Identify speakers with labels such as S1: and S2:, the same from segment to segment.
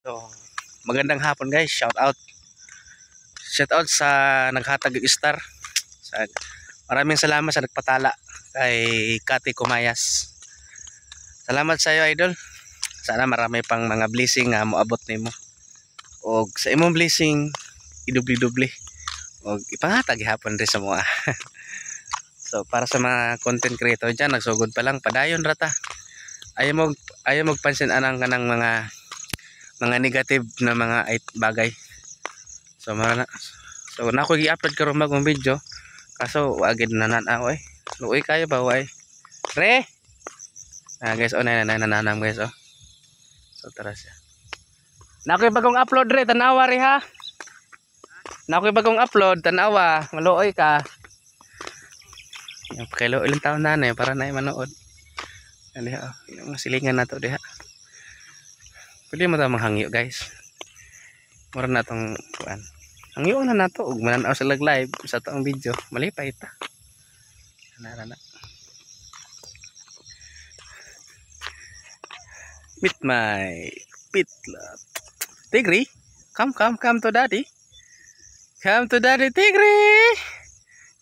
S1: So, magandang hapon guys. Shout out. Shout out sa naghatag ng star. Maraming salamat sa nagpatala kay Kati Kumayas. Salamat sa iyo, idol. Sana marami pang mga blessing nga moabot nimo. Og sa imong blessing idubli-dubli. Og ipangatag hapon rin sa mga. So para sa mga content creator diyan, nagsugod pa lang padayon rata. Ayaw mo pansin anang kanang mga negative na mga bagay. So nako gi-upload karon bagong video. Kaso agad nananaw eh. Luoy kayo ba way? Re. Guys, nananam guys oh. So tara siya. Nako bagong upload re, tanawa re ha. Nako bagong upload, tanawa, maluoy ka. Yung kilo ilang taon na para na manood. Diha, yung silingan nato diha. Pwede mo ta manghangyo guys. Mura na tong kuan. Hangyo na nato ug mananaw sa live sa taong video. Malipay ta. Ana. Meet my pit love. Tigri, come to daddy. Come to daddy, Tigri.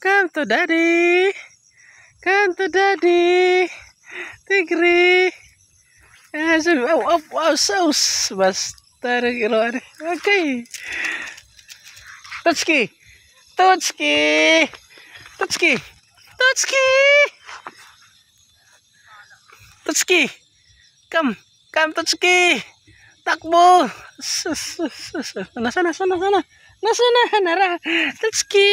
S1: Come to daddy. Come to daddy. Tigri. Wow, sauce. Basta rin. Okay. Tutski. Come, Tutski. Takbo. Nasana. Nara. Tutski.